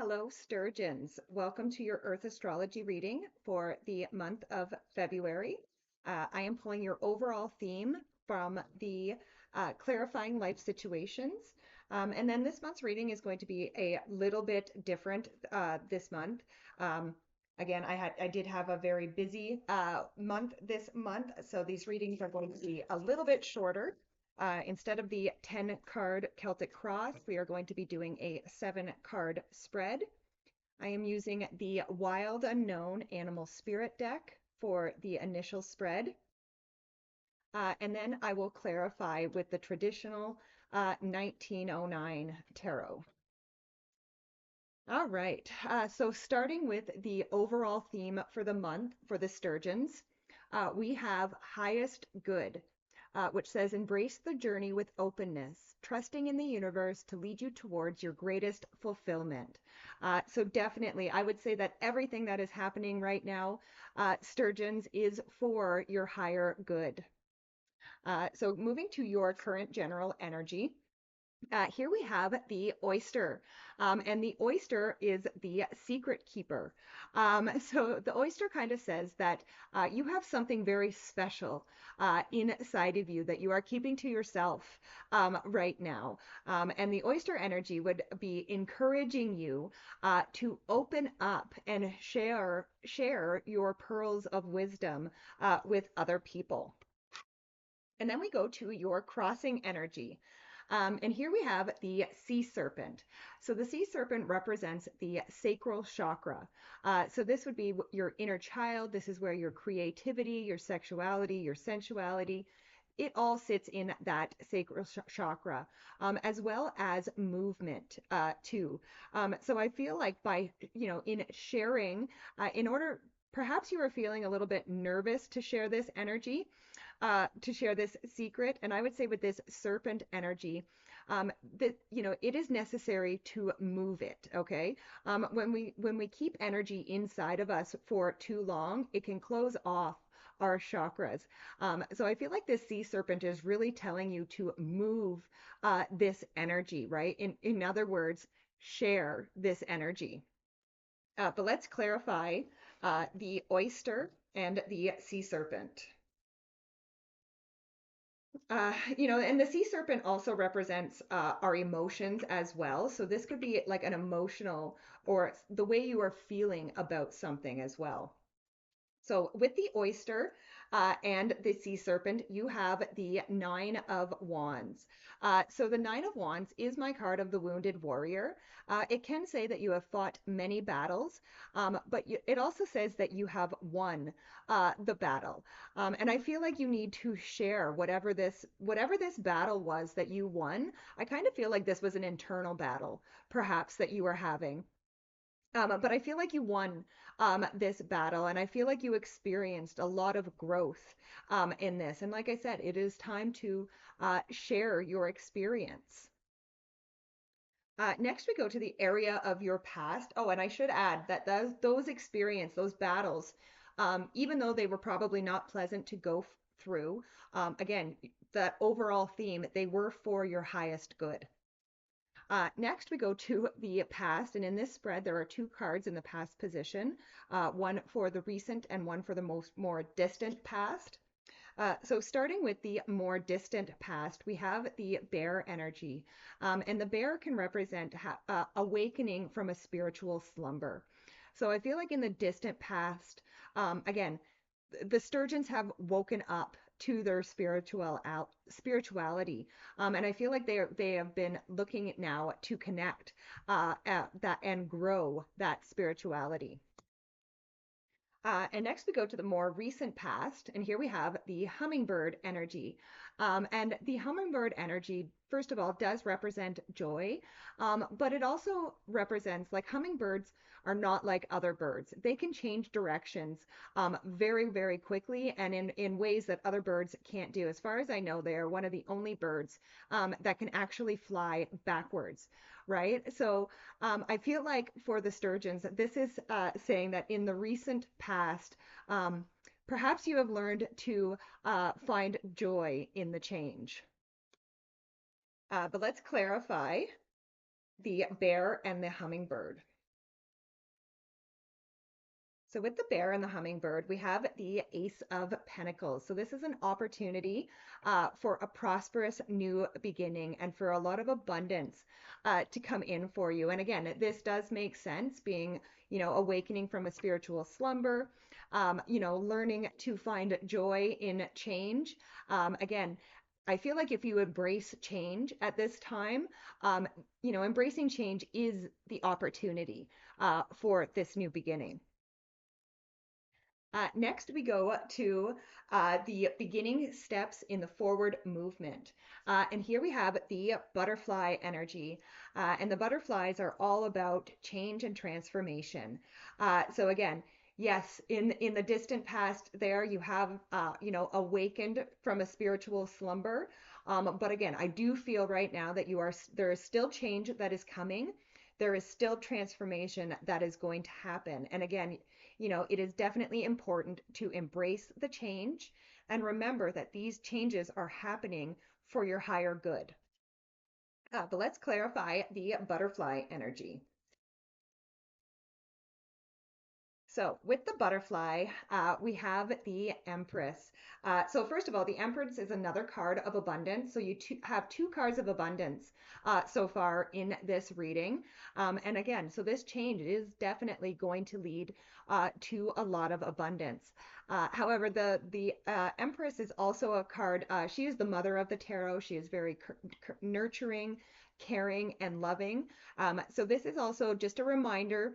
Hello, Sturgeons. Welcome to your Earth astrology reading for the month of February. I am pulling your overall theme from the Clarifying Life Situations. And then this month's reading is going to be a little bit different this month. Um, Again, I did have a very busy month this month, so these readings are going to be a little bit shorter. Instead of the 10 card Celtic Cross, we are going to be doing a 7 card spread. I am using the Wild Unknown Animal Spirit deck for the initial spread. And then I will clarify with the traditional 1909 tarot. All right, so starting with the overall theme for the month for the Sturgeons, we have highest good, which says embrace the journey with openness, trusting in the universe to lead you towards your greatest fulfillment. So definitely, I would say that everything that is happening right now, Sturgeons, is for your higher good. So moving to your current general energy. Here we have the oyster, and the oyster is the secret keeper. So the oyster kind of says that you have something very special inside of you that you are keeping to yourself right now. And the oyster energy would be encouraging you to open up and share your pearls of wisdom with other people. And then we go to your crossing energy. And here we have the sea serpent. So the sea serpent represents the sacral chakra. So this would be your inner child. This is where your creativity, your sexuality, your sensuality, it all sits in that sacral chakra, as well as movement too. So I feel like by, in sharing, in order, perhaps you are feeling a little bit nervous to share this energy, to share this secret. And I would say with this serpent energy, that it is necessary to move it. Okay, when we keep energy inside of us for too long, it can close off our chakras. So I feel like this sea serpent is really telling you to move this energy, right? In other words, share this energy. But let's clarify the oyster and the sea serpent. And the sea serpent also represents our emotions as well. So this could be like an emotional or the way you are feeling about something as well. So with the oyster and the sea serpent, you have the Nine of Wands. So the Nine of Wands is my card of the wounded warrior. It can say that you have fought many battles, but it also says that you have won the battle. And I feel like you need to share whatever this battle was that you won. I kind of feel like this was an internal battle, perhaps, that you were having. But I feel like you won this battle, and I feel like you experienced a lot of growth in this. And like I said, it is time to share your experience. Next, we go to the area of your past. Oh, and I should add that those experience, those battles, even though they were probably not pleasant to go through, again, that overall theme, they were for your highest good. Next, we go to the past, and in this spread, there are two cards in the past position, one for the recent and one for the more distant past. So starting with the more distant past, we have the bear energy, and the bear can represent awakening from a spiritual slumber. So I feel like in the distant past, again, the Sturgeons have woken up to their spirituality, and I feel like they have been looking now to connect at that and grow that spirituality. And next we go to the more recent past, and here we have the hummingbird energy. And the hummingbird energy, first of all, does represent joy, but it also represents, like, hummingbirds are not like other birds. They can change directions very, very quickly and in ways that other birds can't do. As far as I know, they are one of the only birds that can actually fly backwards, right? So I feel like for the Sturgeons, this is saying that in the recent past, perhaps you have learned to find joy in the change. But let's clarify the bear and the hummingbird. So with the bear and the hummingbird, we have the Ace of Pentacles. So this is an opportunity for a prosperous new beginning and for a lot of abundance to come in for you. And again, this does make sense being, awakening from a spiritual slumber, learning to find joy in change. Again, I feel like if you embrace change at this time, embracing change is the opportunity for this new beginning. Next, we go to the beginning steps in the forward movement. And here we have the butterfly energy. And the butterflies are all about change and transformation. So again, yes, in the distant past there, you have, awakened from a spiritual slumber. But again, I do feel right now that there is still change that is coming. There is still transformation that is going to happen. And again, it is definitely important to embrace the change and remember that these changes are happening for your higher good. But let's clarify the butterfly energy. So with the butterfly, we have the Empress. So first of all, the Empress is another card of abundance. So you have two cards of abundance so far in this reading. And again, so this change is definitely going to lead to a lot of abundance. However, the Empress is also a card. She is the mother of the tarot. She is very nurturing, caring, and loving. So this is also just a reminder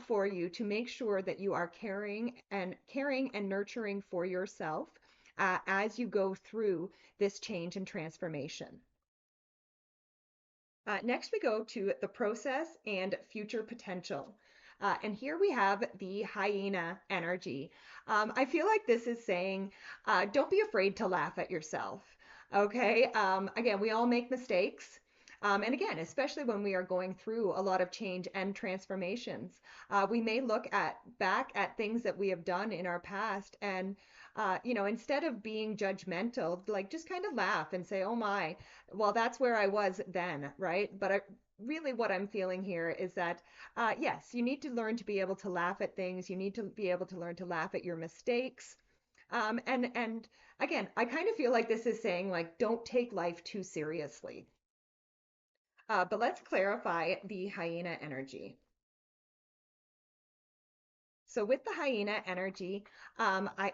for you to make sure that you are caring and nurturing for yourself as you go through this change and transformation. Next, we go to the process and future potential. And here we have the hyena energy. I feel like this is saying, don't be afraid to laugh at yourself. Okay. Again, we all make mistakes. And again, especially when we are going through a lot of change and transformations, we may look back at things that we have done in our past and instead of being judgmental, like just kind of laugh and say, oh my, well, that's where I was then, right? But really what I'm feeling here is that, yes, you need to learn to be able to laugh at things. You need to be able to learn to laugh at your mistakes. And again, I kind of feel like this is saying like, don't take life too seriously. But let's clarify the hyena energy. So with the hyena energy,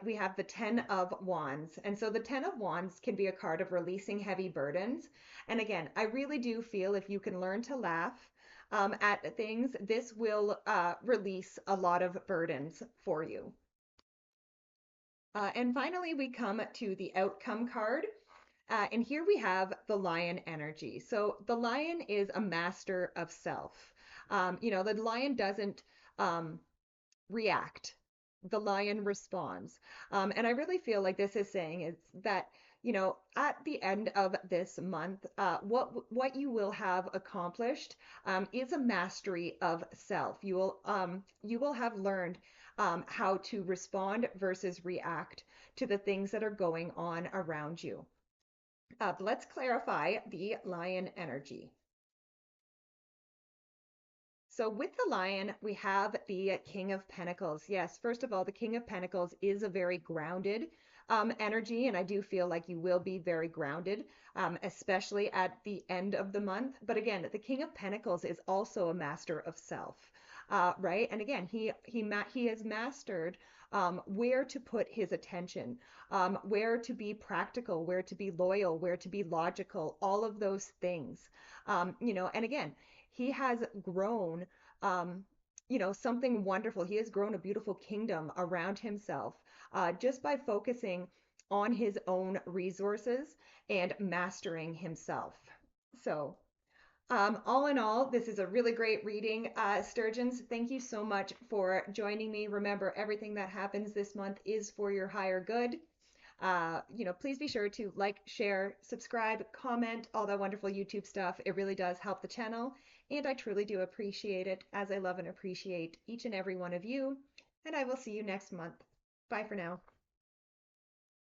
we have the 10 of Wands. And so the 10 of Wands can be a card of releasing heavy burdens. And again, I really do feel if you can learn to laugh at things, this will release a lot of burdens for you. And finally, we come to the outcome card. And here we have the lion energy. So the lion is a master of self. The lion doesn't react. The lion responds. And I really feel like this is saying is that, at the end of this month, what you will have accomplished is a mastery of self. You will have learned how to respond versus react to the things that are going on around you. Let's clarify the lion energy. So with the lion, we have the King of Pentacles. Yes, first of all, the King of Pentacles is a very grounded energy, and I do feel like you will be very grounded, especially at the end of the month. But again, the King of Pentacles is also a master of self, right? And again, he has mastered where to put his attention, where to be practical, where to be loyal, where to be logical, all of those things. And again, he has grown, something wonderful. He has grown a beautiful kingdom around himself just by focusing on his own resources and mastering himself. So, all in all, this is a really great reading. Sturgeons, thank you so much for joining me. Remember, everything that happens this month is for your higher good. Please be sure to like, share, subscribe, comment, all that wonderful YouTube stuff. It really does help the channel, and I truly do appreciate it, as I love and appreciate each and every one of you. And I will see you next month. Bye for now.